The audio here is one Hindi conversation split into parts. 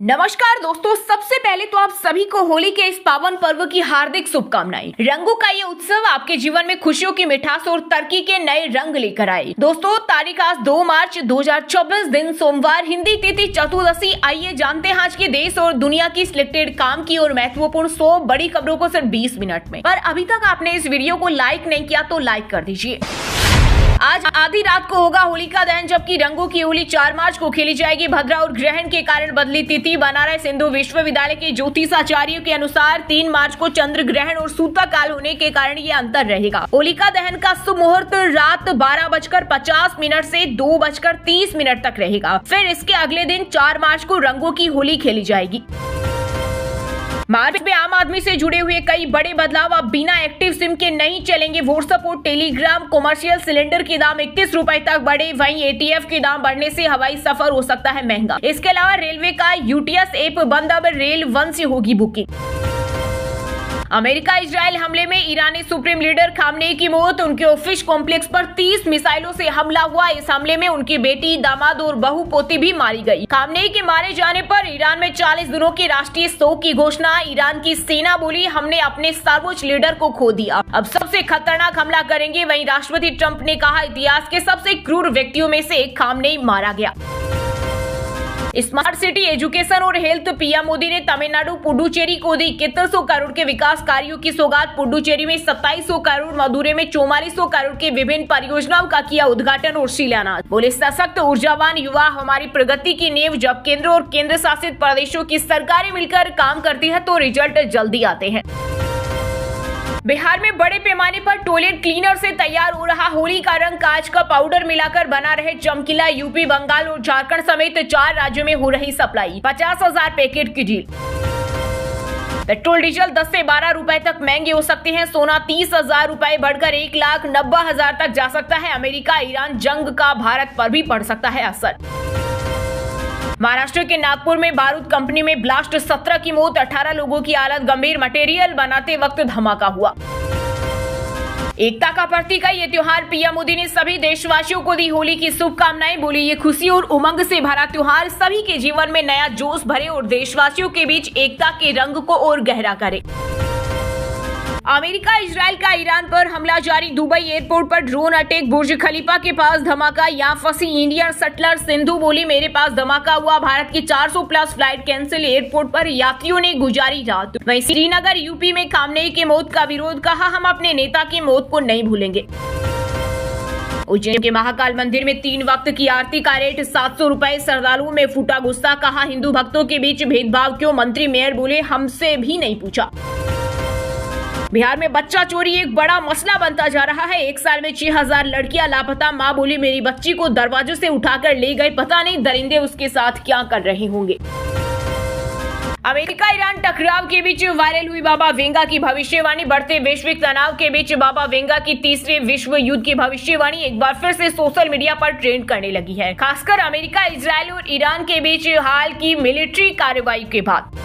नमस्कार दोस्तों, सबसे पहले तो आप सभी को होली के इस पावन पर्व की हार्दिक शुभकामनाएं। रंगों का ये उत्सव आपके जीवन में खुशियों की मिठास और तरक्की के नए रंग लेकर आए। दोस्तों, तारीख आज 2 मार्च 2024 दिन सोमवार, हिंदी तिथि चतुर्दशी। आइए जानते हैं आज के देश और दुनिया की सिलेक्टेड काम की और महत्वपूर्ण 100 बड़ी खबरों को सिर्फ 20 मिनट में। पर अभी तक आपने इस वीडियो को लाइक नहीं किया तो लाइक कर दीजिए। आज आधी रात को होगा होलिका दहन, जबकि रंगों की होली 4 मार्च को खेली जाएगी। भद्रा और ग्रहण के कारण बदली तिथि। बनारस हिंदू विश्वविद्यालय के ज्योतिषाचार्यों के अनुसार 3 मार्च को चंद्र ग्रहण और सूतक काल होने के कारण ये अंतर रहेगा। होलिका दहन का शुभ मुहूर्त रात 12:50 से 2:30 तक रहेगा। फिर इसके अगले दिन 4 मार्च को रंगों की होली खेली जाएगी। मार्च में आम आदमी से जुड़े हुए कई बड़े बदलाव। अब बिना एक्टिव सिम के नहीं चलेंगे व्हाट्सएप और टेलीग्राम। कमर्शियल सिलेंडर के दाम 31 रुपए तक बढ़े। वहीं एटीएफ के दाम बढ़ने से हवाई सफर हो सकता है महंगा। इसके अलावा रेलवे का यूटीएस ऐप बंद, अब रेल वन से होगी बुकिंग। अमेरिका इजराइल हमले में ईरानी सुप्रीम लीडर खामनेई की मौत। उनके ऑफिस कॉम्प्लेक्स पर 30 मिसाइलों से हमला हुआ। इस हमले में उनकी बेटी, दामाद और बहू पोती भी मारी गई। खामनेई के मारे जाने पर ईरान में 40 दिनों की राष्ट्रीय शोक की घोषणा। ईरान की सेना बोली, हमने अपने सर्वोच्च लीडर को खो दिया, अब सबसे खतरनाक हमला करेंगे। वहीं राष्ट्रपति ट्रंप ने कहा, इतिहास के सबसे क्रूर व्यक्तियों में से एक खामनेई मारा गया। स्मार्ट सिटी, एजुकेशन और हेल्थ। पीएम मोदी ने तमिलनाडु पुडुचेरी को दी 7100 करोड़ के विकास कार्यों की सौगात। पुडुचेरी में 2700 करोड़, मदुरै में 4400 करोड़ के विभिन्न परियोजनाओं का किया उद्घाटन और शिलान्यास। बोले, सशक्त ऊर्जावान युवा हमारी प्रगति की नींव। जब केंद्र और केंद्र शासित प्रदेशों की सरकारें मिलकर काम करती है तो रिजल्ट जल्दी आते हैं। बिहार में बड़े पैमाने पर टॉयलेट क्लीनर से तैयार हो रहा होली का रंग। कांच का पाउडर मिलाकर बना रहे चमकीला। यूपी, बंगाल और झारखंड समेत 4 राज्यों में हो रही सप्लाई। 50,000 पैकेट की डील। पेट्रोल डीजल 10 से 12 रुपए तक महंगे हो सकते हैं। सोना 30,000 रुपए बढ़कर 1,90,000 तक जा सकता है। अमेरिका ईरान जंग का भारत पर भी पड़ सकता है असर। महाराष्ट्र के नागपुर में बारूद कंपनी में ब्लास्ट, 17 की मौत, 18 लोगों की हालत गंभीर। मटेरियल बनाते वक्त धमाका हुआ। एकता का प्रतीक है ये त्योहार। पीएम मोदी ने सभी देशवासियों को दी होली की शुभकामनाएं। बोली, ये खुशी और उमंग से भरा त्योहार सभी के जीवन में नया जोश भरे और देशवासियों के बीच एकता के रंग को और गहरा करे। अमेरिका इजराइल का ईरान पर हमला जारी। दुबई एयरपोर्ट पर ड्रोन अटैक। बुर्ज खलीफा के पास धमाका। यहाँ फंसी इंडियन शटलर सिंधु बोली, मेरे पास धमाका हुआ। भारत की 400 प्लस फ्लाइट कैंसिल। एयरपोर्ट पर यात्रियों ने गुजारी रात। वहीं श्रीनगर यूपी में खामनेई की मौत का विरोध। कहा, हम अपने नेता की मौत को नहीं भूलेंगे। उज्जैन के महाकाल मंदिर में 3 वक्त की आरती का रेट 700 रुपए। श्रद्धालुओं में फूटा गुस्सा। कहा, हिंदू भक्तों के बीच भेदभाव क्यों? मंत्री मेयर बोले, हमसे भी नहीं पूछा। बिहार में बच्चा चोरी एक बड़ा मसला बनता जा रहा है। 1 साल में 6000 लड़कियां लापता। मां बोली, मेरी बच्ची को दरवाजे से उठाकर ले गए, पता नहीं दरिंदे उसके साथ क्या कर रहे होंगे। अमेरिका ईरान टकराव के बीच वायरल हुई बाबा वेंगा की भविष्यवाणी। बढ़ते वैश्विक तनाव के बीच बाबा वेंगा की तीसरे विश्व युद्ध की भविष्यवाणी एक बार फिर से सोशल मीडिया पर ट्रेंड करने लगी है, खासकर अमेरिका, इजराइल और ईरान के बीच हाल की मिलिट्री कार्रवाई के बाद।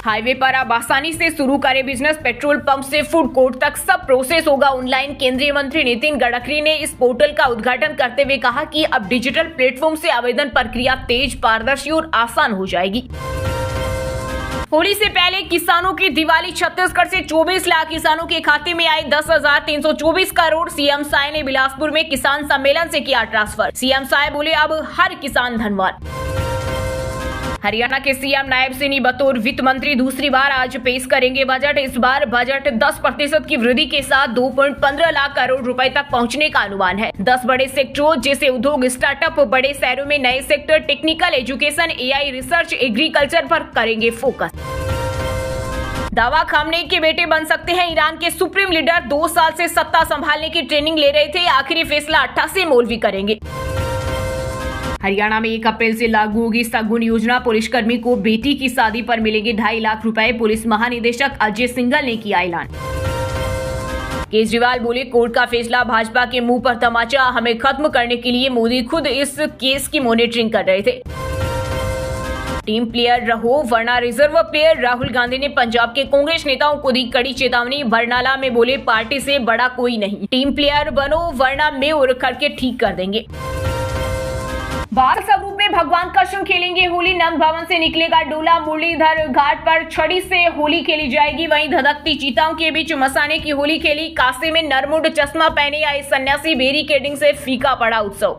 हाईवे पर अब आसानी से शुरू करें बिजनेस। पेट्रोल पंप से फूड कोर्ट तक सब प्रोसेस होगा ऑनलाइन। केंद्रीय मंत्री नितिन गडकरी ने इस पोर्टल का उद्घाटन करते हुए कहा कि अब डिजिटल प्लेटफॉर्म से आवेदन प्रक्रिया तेज, पारदर्शी और आसान हो जाएगी। होली से पहले किसानों की दिवाली। छत्तीसगढ़ से 24 लाख किसानों के खाते में आए 10,324 करोड़। सीएम साय ने बिलासपुर में किसान सम्मेलन से किया ट्रांसफर। सीएम साय बोले, अब हर किसान धनवान। हरियाणा के सीएम नायब सिंह बतौर वित्त मंत्री दूसरी बार आज पेश करेंगे बजट। इस बार बजट 10% की वृद्धि के साथ 2.15 लाख करोड़ रुपए तक पहुंचने का अनुमान है। 10 बड़े सेक्टरों जैसे उद्योग, स्टार्टअप, बड़े शहरों में नए sector, technical, education, AI, research, agriculture पर करेंगे फोकस। दावा, खामनेई के बेटे बन सकते हैं ईरान के सुप्रीम लीडर। 2 साल से सत्ता संभालने की ट्रेनिंग ले रहे थे, आखिरी फैसला 88 मौलवी करेंगे। हरियाणा में 1 अप्रैल से लागू होगी सगुन योजना। पुलिसकर्मी को बेटी की शादी पर मिलेंगे 2.5 लाख रुपए। पुलिस महानिदेशक अजय सिंघल ने किया ऐलान। केजरीवाल बोले, कोर्ट का फैसला भाजपा के मुंह पर तमाचा। हमें खत्म करने के लिए मोदी खुद इस केस की मॉनिटरिंग कर रहे थे। टीम प्लेयर रहो वरना रिजर्व प्लेयर। राहुल गांधी ने पंजाब के कांग्रेस नेताओं को दी कड़ी चेतावनी। बरनाला में बोले, पार्टी से बड़ा कोई नहीं, टीम प्लेयर बनो वरना मैं और करके ठीक कर देंगे। बाल स्वरूप में भगवान कृष्ण खेलेंगे होली। नंद भवन से निकलेगा डोला। मुरलीधर घाट पर छड़ी से होली खेली जाएगी। वहीं धधकती चीताओं के बीच मसाने की होली खेली। कासे में नरमुंड चश्मा पहने आए सन्यासी। बैरिकेडिंग से फीका पड़ा उत्सव।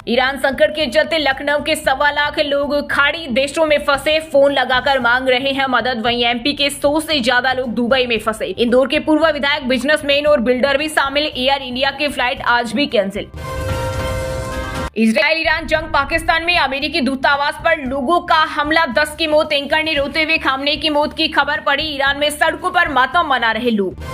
ईरान संकट के चलते लखनऊ के 1.25 लाख लोग खाड़ी देशों में फंसे। फोन लगाकर मांग रहे हैं मदद। वहीं एमपी के 100 से ज्यादा लोग दुबई में फंसे। इंदौर के पूर्व विधायक, बिजनेसमैन और बिल्डर भी शामिल। एयर इंडिया की फ्लाइट आज भी कैंसिल। इजराइल ईरान जंग। पाकिस्तान में अमेरिकी दूतावास पर लोगों का हमला। 10 की मौत। एंकर ने रोते हुए खामने की मौत की खबर पड़ी। ईरान में सड़कों पर मातम मना रहे लोग।